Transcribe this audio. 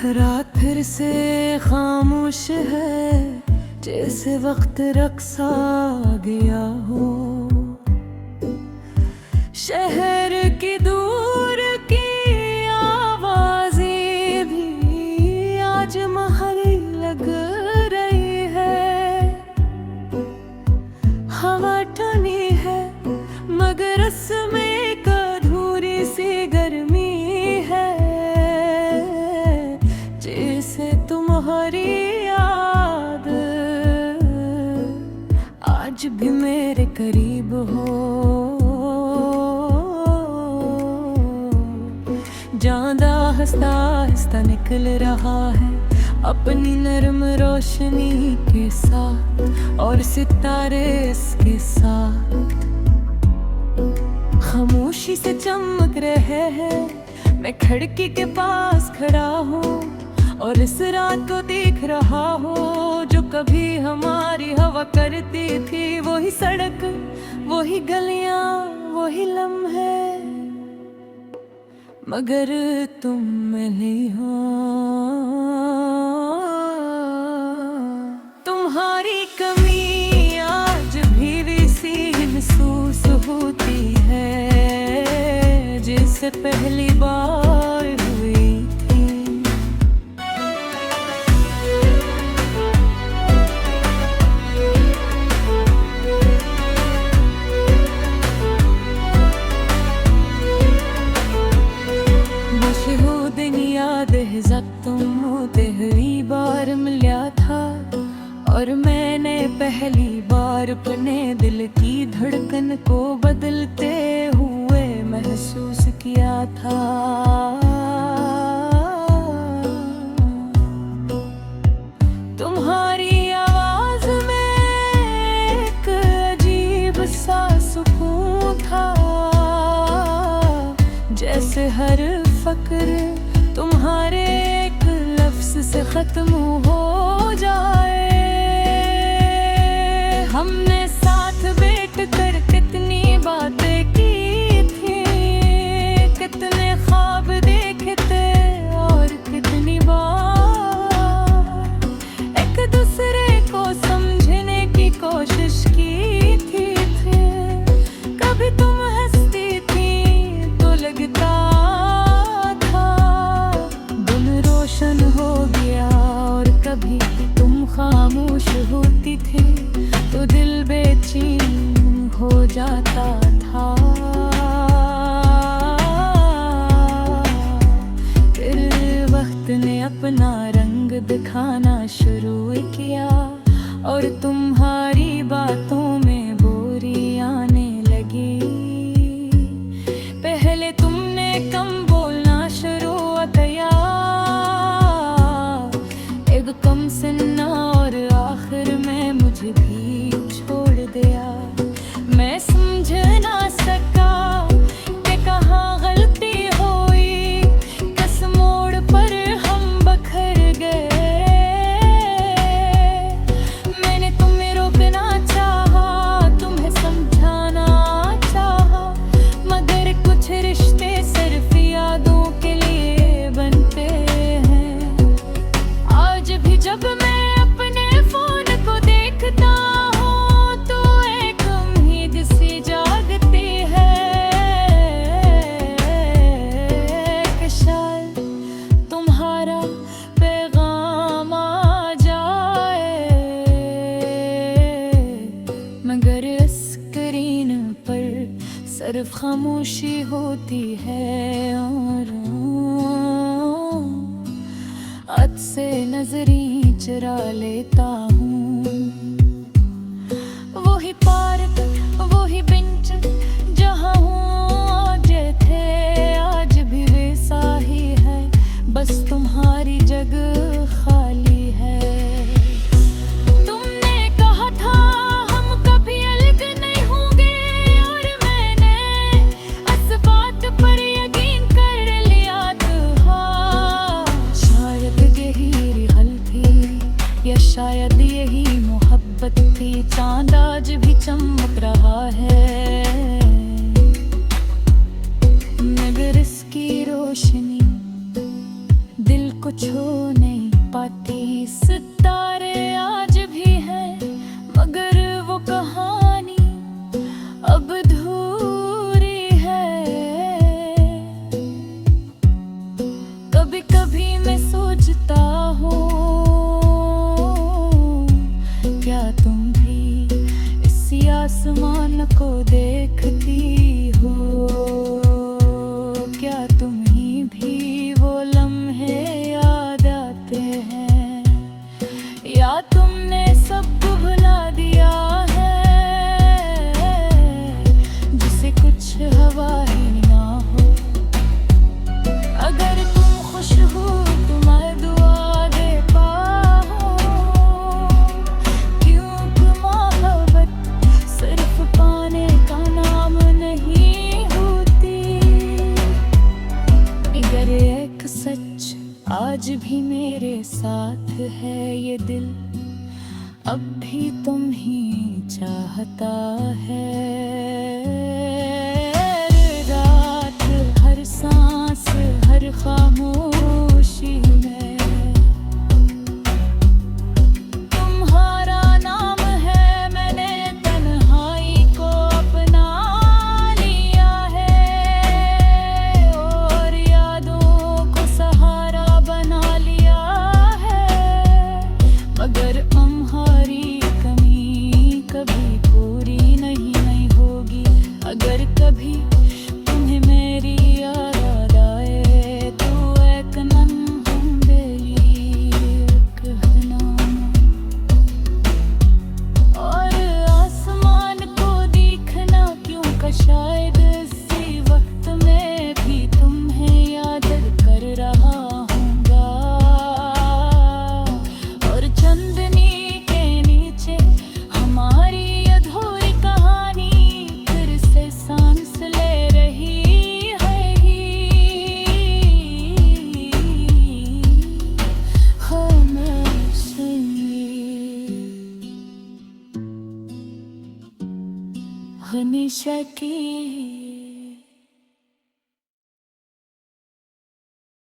रात फिर से खामोश है, जैसे वक्त रक्स आ गया हो। शहर की दूर की आवाजें भी आज महल लग रही है। हवा ठंडी है मगर रस्में एक अधूरी सी गर्मी है, जैसे तुम्हारी याद आज भी मेरे करीब हो। चांदा हंसता हंसता निकल रहा है अपनी नरम रोशनी के साथ, और सितारे इसके साथ खामोशी से चमक रहे हैं। मैं खिड़की के पास खड़ा हूँ और इस रात को देख रहा हूँ जो कभी हमारी हवा करती थी। वही सड़क, वही गलियां, वही लम्हे, मगर तुम नहीं हो। तुम्हारी कमी आज भी वैसी महसूस होती है जैसे पहली बार हुई थी। याद है जब तुम पहली बार मिला था और मैंने पहली बार अपने दिल की धड़कन को बदलते हुए महसूस किया था। तुम्हारी आवाज में एक अजीब सा सुकून था, जैसे हर फक्र तुम्हारे एक लफ्ज से खत्म हो जाए। हमने साथ बैठ कर कितनी बातें की थी, कितने ख्वाब देखे थे और कितनी बार एक दूसरे को समझने की कोशिश की थी। कभी तुम हंसती थी तो लगता हो गया, और कभी तुम खामोश होती थी तो दिल बेचैन हो जाता था। फिर वक्त ने अपना रंग दिखाना शुरू किया और तुम्हारी बातों में बोरी आने लगी। पहले तुमने कम बोलना शुरू किया, कम सुनना, और आखिर में मुझे भी छोड़ दिया। मैं समझ ना सका कि कहाँ गलती हुई, किस मोड़ पर हम बखर गए। मैंने तुम्हें रोकना चाहा, तुम्हें समझाना चाहा, मगर कुछ रिश्ते सिर्फ यादों के लिए बनते हैं। जब मैं अपने फोन को देखता हूँ तो एक उम्मीद सी जागती है कि शायद तुम्हारा पैगाम आ जाए, मगर स्क्रीन पर सिर्फ खामोशी होती है। और हद से नजरें चुरा लेता हूँ। वही पार्क, वही बेंच जहाँ आज थे, आज भी वैसा ही है, बस तुम्हारी जगह खाली है। तुमने कहा था हम कभी अलग नहीं होंगे, और मैंने इस बात पर यकीन कर लिया था। शायद यही रिहल थी, शायद यही मोहब्बत थी। चांद आज भी चमक रहा है, मगर इसकी रोशनी दिल को छू नहीं पाती। सितारे आज भी हैं, मगर वो कहानी अब अधूरी है। कभी कभी मैं सोचता हूँ, क्या तुम भी इसी आसमान को देखती हो? क्या तुम्हें भी वो लम्हे याद आते हैं, या तुमने सबको भुला दिया है जिसे कुछ हवा ही ना हो? अगर तुम खुश हो तो मैं दुआ दे पाऊं, क्योंकि मोहब्बत सिर्फ पाने का नाम नहीं होती। मगर एक सच आज भी मेरे साथ है, ये दिल अब भी तुम ही चाहता है। रात हर सांस हर खामोशी में तुम्हारा नाम है। मैंने तन्हाई को अपना लिया है, और यादों को सहारा बना लिया है। मगर हमारी कमी कभी पूरी नहीं होगी। अगर कभी तुम्हें मेरी याद आए तो एक नन्हा बेली कहना, और आसमान को देखना, क्योंकि शायद इसी वक्त में भी तुम्हें याद कर रहा हूँगा। और चांदनी के नीचे हमारी अधूरी कहानी फिर से सांस ले रही है। हमेशा की